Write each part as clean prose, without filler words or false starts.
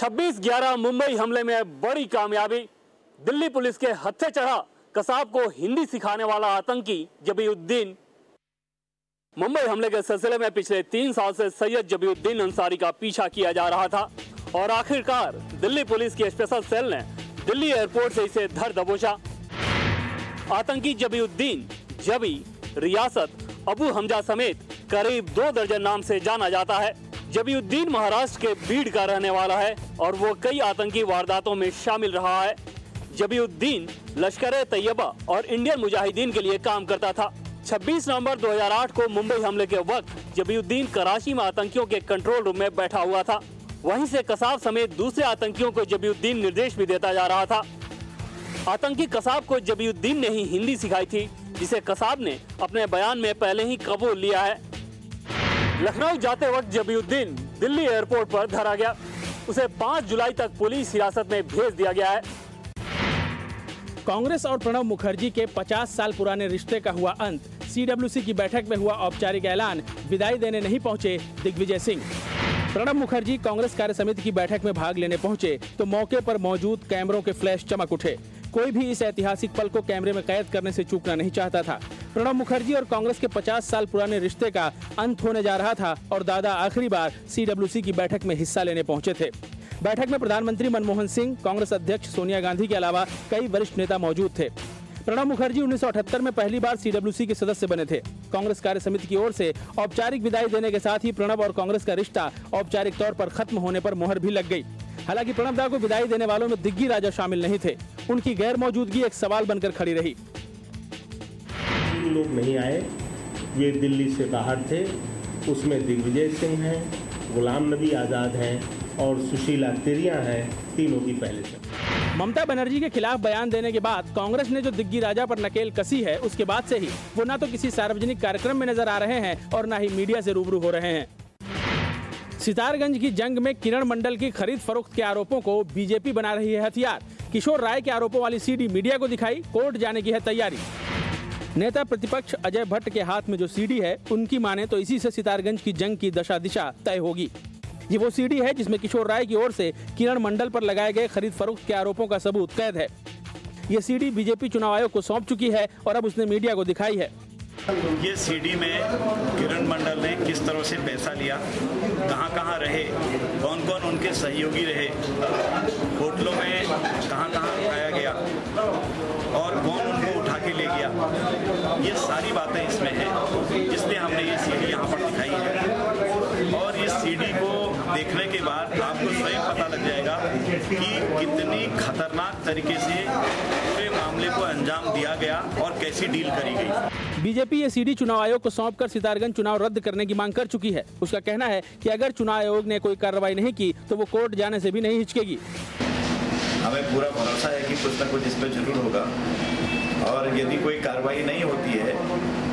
26/11 मुंबई हमले में बड़ी कामयाबी। दिल्ली पुलिस के हत्थे चढ़ा कसाब को हिंदी सिखाने वाला आतंकी जबीउद्दीन। मुंबई हमले के सिलसिले में पिछले 3 साल से सैयद जबीउद्दीन अंसारी का पीछा किया जा रहा था और आखिरकार दिल्ली पुलिस की स्पेशल सेल ने दिल्ली एयरपोर्ट से इसे धर दबोचा। आतंकी जबीउद्दीन जबी रियासत अबू हमजा समेत करीब 2 दर्जन नाम से जाना जाता है। जबीउद्दीन महाराष्ट्र के बीड का रहने वाला है और वो कई आतंकी वारदातों में शामिल रहा है। जबीउद्दीन लश्कर-ए-तैयबा और इंडियन मुजाहिदीन के लिए काम करता था। 26 नवंबर 2008 को मुंबई हमले के वक्त जबीउद्दीन कराची में आतंकियों के कंट्रोल रूम में बैठा हुआ था। वहीं से कसाब समेत दूसरे आतंकियों को जबीउद्दीन निर्देश भी देता जा रहा था। आतंकी कसाब को जबीउद्दीन ने ही हिंदी सिखाई थी, जिसे कसाब ने अपने बयान में पहले ही कबूल लिया है। लखनऊ जाते वक्त जबीउद्दीन दिल्ली एयरपोर्ट पर धरा गया। उसे 5 जुलाई तक पुलिस हिरासत में भेज दिया गया है। कांग्रेस और प्रणब मुखर्जी के 50 साल पुराने रिश्ते का हुआ अंत। CWC की बैठक में हुआ औपचारिक ऐलान। विदाई देने नहीं पहुंचे दिग्विजय सिंह। प्रणब मुखर्जी कांग्रेस कार्य समिति की बैठक में भाग लेने पहुंचे तो मौके पर मौजूद कैमरों के फ्लैश चमक उठे। कोई भी इस ऐतिहासिक पल को कैमरे में कैद करने से चूकना नहीं चाहता था। प्रणब मुखर्जी और कांग्रेस के 50 साल पुराने रिश्ते का अंत होने जा रहा था और दादा आखिरी बार CWC की बैठक में हिस्सा लेने पहुंचे थे। बैठक में प्रधानमंत्री मनमोहन सिंह, कांग्रेस अध्यक्ष सोनिया गांधी के अलावा कई वरिष्ठ नेता मौजूद थे। प्रणब मुखर्जी 1978 में पहली बार CWC के सदस्य बने थे। कांग्रेस कार्य समिति की ओर से औपचारिक विदाई देने के साथ ही प्रणब और कांग्रेस का रिश्ता औपचारिक तौर पर खत्म होने पर मोहर भी लग गई। हालांकि प्रणब दा को विदाई देने वालों में दिग्गी राजा शामिल नहीं थे। उनकी गैर मौजूदगी एक सवाल बनकर खड़ी रही। 3 लोग नहीं आए, ये दिल्ली से बाहर थे। उसमें दिग्विजय सिंह हैं, गुलाम नबी आज़ाद हैं और सुशीला तिरिया हैं। तीनों की पहले से। ममता बनर्जी के खिलाफ बयान देने के बाद कांग्रेस ने जो दिग्गी राजा पर नकेल कसी है, उसके बाद से ही वो ना तो किसी सार्वजनिक कार्यक्रम में नजर आ रहे हैं और ना ही मीडिया से रूबरू हो रहे हैं। सितारगंज की जंग में किरण मंडल की खरीद फरोख्त के आरोपों को बीजेपी बना रही है हथियार। किशोर राय के आरोपों वाली CD मीडिया को दिखाई, कोर्ट जाने की है तैयारी। नेता प्रतिपक्ष अजय भट्ट के हाथ में जो CD है, उनकी माने तो इसी से सितारगंज की जंग की दशा दिशा तय होगी। ये वो CD है जिसमें किशोर राय की ओर से किरण मंडल पर लगाए गए खरीद फरोख्त के आरोपों का सबूत कैद है। ये CD बीजेपी चुनाव आयोग को सौंप चुकी है और अब उसने मीडिया को दिखाई है। ये CD में किरण मंडल ने किस तरह से पैसा लिया, कहाँ रहे, कौन कौन उनके सहयोगी रहे, होटलों में कहाँ खाया गया और कौन उनको उठा के ले गया, ये सारी बातें इसमें हैं। इसलिए हमने ये CD यहाँ पर दिखाई है और इस CD को देखने के बाद आपको स्वयं पता लग जाएगा कि कितनी खतरनाक तरीके से पूरे मामले को अंजाम दिया गया और कैसी डील करी गई। बीजेपी ये CD चुनाव आयोग को सौंपकर सितारगंज चुनाव रद्द करने की मांग कर चुकी है। उसका कहना है कि अगर चुनाव आयोग ने कोई कार्रवाई नहीं की तो वो कोर्ट जाने से भी नहीं हिचकेगी। हमें पूरा भरोसा है कि कुछ न कुछ इस पर जरूर होगा और यदि कोई कार्रवाई नहीं होती है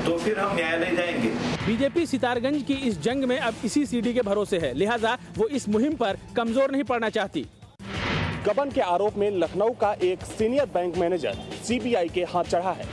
तो फिर हम न्यायालय जाएंगे। बीजेपी सितारगंज की इस जंग में अब इसी CD के भरोसे है, लिहाजा वो इस मुहिम पर कमजोर नहीं पड़ना चाहती। गबन के आरोप में लखनऊ का एक सीनियर बैंक मैनेजर CBI के हाथ चढ़ा है।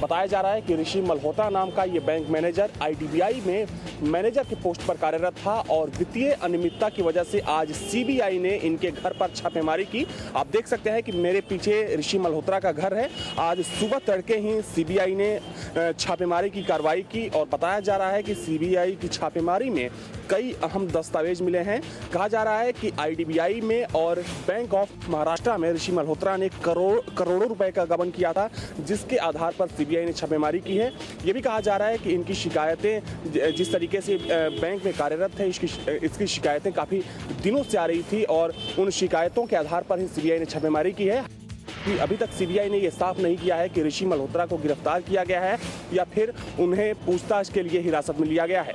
बताया जा रहा है कि ऋषि मल्होत्रा नाम का ये बैंक मैनेजर IDBI में मैनेजर के पोस्ट पर कार्यरत था और वित्तीय अनियमितता की वजह से आज CBI ने इनके घर पर छापेमारी की। आप देख सकते हैं कि मेरे पीछे ऋषि मल्होत्रा का घर है। आज सुबह तड़के ही CBI ने छापेमारी की कार्रवाई की और बताया जा रहा है कि CBI की छापेमारी में कई अहम दस्तावेज मिले हैं। कहा जा रहा है कि IDBI में और बैंक ऑफ महाराष्ट्र में ऋषि मल्होत्रा ने करोड़ों रुपए का गबन किया था, जिसके आधार पर CBI ने छापेमारी की है। ये भी कहा जा रहा है कि इनकी शिकायतें जिस तरीके से बैंक में कार्यरत थे, इसकी शिकायतें काफ़ी दिनों से आ रही थी और उन शिकायतों के आधार पर ही CBI ने छापेमारी की है। अभी तक CBI ने यह साफ नहीं किया है कि ऋषि मल्होत्रा को गिरफ्तार किया गया है या फिर उन्हें पूछताछ के लिए हिरासत में लिया गया है।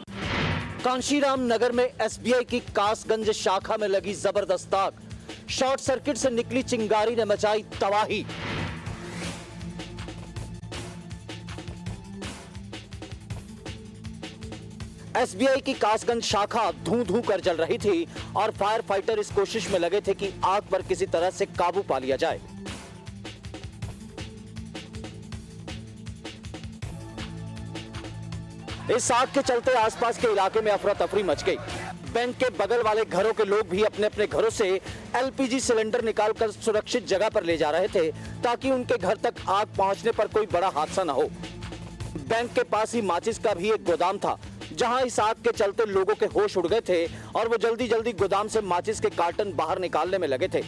कांशीराम नगर में SBI की कासगंज शाखा में लगी जबरदस्त आग। शॉर्ट सर्किट से निकली चिंगारी ने मचाई तबाही। SBI की कासगंज शाखा धूं कर जल रही थी और फायर फाइटर इस कोशिश में लगे थे कि आग पर किसी तरह से काबू पा लिया जाए। इस आग के चलते आसपास के इलाके में अफरा तफरी मच गई। बैंक के बगल वाले घरों के लोग भी अपने अपने घरों से एलपीजी सिलेंडर निकालकर सुरक्षित जगह पर ले जा रहे थे ताकि उनके घर तक आग पहुंचने पर कोई बड़ा हादसा न हो। बैंक के पास ही माचिस का भी एक गोदाम था जहां इस आग के चलते लोगों के होश उड़ गए थे और वो जल्दी जल्दी गोदाम से माचिस के कार्टन बाहर निकालने में लगे थे।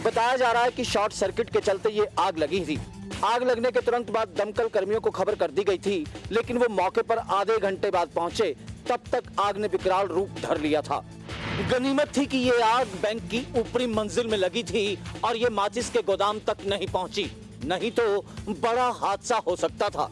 बताया जा रहा है कि शॉर्ट सर्किट के चलते ये आग लगी थी। आग लगने के तुरंत बाद दमकल कर्मियों को खबर कर दी गई थी, लेकिन वो मौके पर आधे घंटे बाद पहुंचे। तब तक आग ने विकराल रूप धर लिया था। गनीमत थी कि ये आग बैंक की ऊपरी मंजिल में लगी थी और ये माचिस के गोदाम तक नहीं पहुंची, नहीं तो बड़ा हादसा हो सकता था।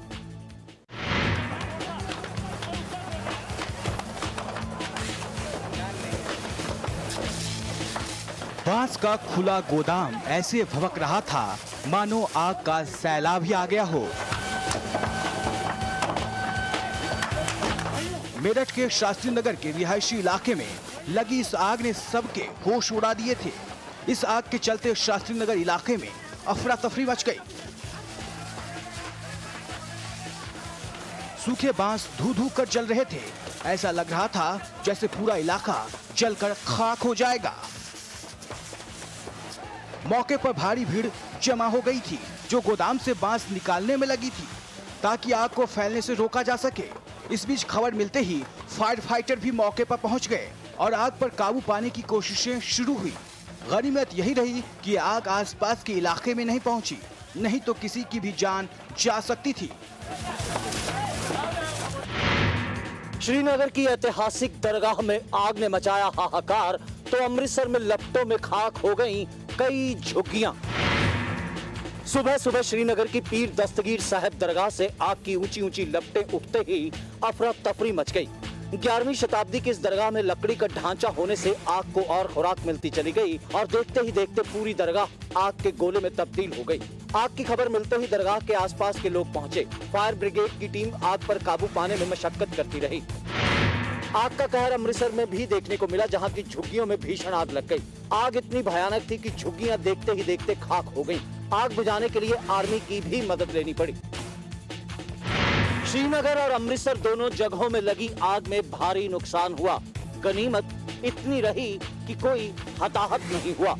बांस का खुला गोदाम ऐसे भभक रहा था मानो आग का सैलाब ही आ गया हो। मेरठ के शास्त्री नगर के रिहायशी इलाके में लगी इस आग ने सबके होश उड़ा दिए थे। इस आग के चलते शास्त्री नगर इलाके में अफरा तफरी मच गई। सूखे बांस धू धू कर जल रहे थे। ऐसा लग रहा था जैसे पूरा इलाका जलकर खाक हो जाएगा। मौके पर भारी भीड़ जमा हो गई थी जो गोदाम से बांस निकालने में लगी थी ताकि आग को फैलने से रोका जा सके। इस बीच खबर मिलते ही फायर फाइटर भी मौके पर पहुंच गए और आग पर काबू पाने की कोशिशें शुरू हुई। गनीमत यही रही कि आग आसपास के इलाके में नहीं पहुंची, नहीं तो किसी की भी जान जा सकती थी। श्रीनगर की ऐतिहासिक दरगाह में आग ने मचाया हाहाकार तो अमृतसर में लपटों में खाक हो गईं कई झुग्गियां। सुबह सुबह श्रीनगर की पीर दस्तगीर साहब दरगाह से आग की ऊंची ऊंची लपटें उठते ही अफरा तफरी मच गई। 11वीं शताब्दी की इस दरगाह में लकड़ी का ढांचा होने से आग को और खुराक मिलती चली गई और देखते ही देखते पूरी दरगाह आग के गोले में तब्दील हो गई। आग की खबर मिलते ही दरगाह के आसपास के लोग पहुंचे। फायर ब्रिगेड की टीम आग पर काबू पाने में मशक्कत करती रही। आग का कहर अमृतसर में भी देखने को मिला जहां की झुग्गियों में भीषण आग लग गई। आग इतनी भयानक थी कि झुग्गियां देखते ही देखते खाक हो गईं। आग बुझाने के लिए आर्मी की भी मदद लेनी पड़ी। श्रीनगर और अमृतसर दोनों जगहों में लगी आग में भारी नुकसान हुआ। गनीमत इतनी रही कि कोई हताहत नहीं हुआ।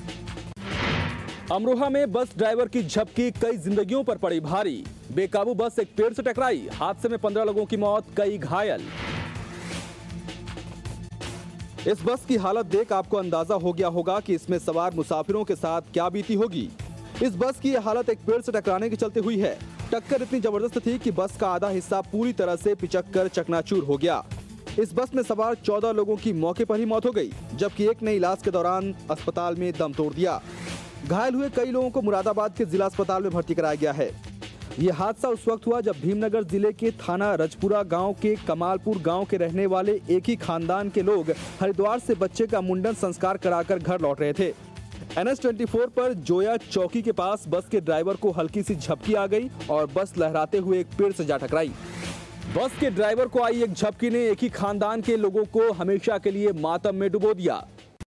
अमरोहा में बस ड्राइवर की झपकी कई जिंदगियों पर पड़ी भारी। बेकाबू बस एक पेड़ से टकराई। हादसे में 15 लोगों की मौत, कई घायल। इस बस की हालत देख आपको अंदाजा हो गया होगा कि इसमें सवार मुसाफिरों के साथ क्या बीती होगी। इस बस की यह हालत एक पेड़ से टकराने के चलते हुई है। टक्कर इतनी जबरदस्त थी कि बस का आधा हिस्सा पूरी तरह से पिचक कर चकनाचूर हो गया। इस बस में सवार 14 लोगों की मौके पर ही मौत हो गई, जबकि एक ने इलाज के दौरान अस्पताल में दम तोड़ दिया। घायल हुए कई लोगों को मुरादाबाद के जिला अस्पताल में भर्ती कराया गया है। ये हादसा उस वक्त हुआ जब भीमनगर जिले के थाना रजपुरा गांव के कमालपुर गांव के रहने वाले एक ही खानदान के लोग हरिद्वार से बच्चे का मुंडन संस्कार कराकर घर लौट रहे थे। NH24 पर जोया चौकी के पास बस के ड्राइवर को हल्की सी झपकी आ गई और बस लहराते हुए एक पेड़ से जा टकराई। बस के ड्राइवर को आई एक झपकी ने एक ही खानदान के लोगों को हमेशा के लिए मातम में डुबो दिया।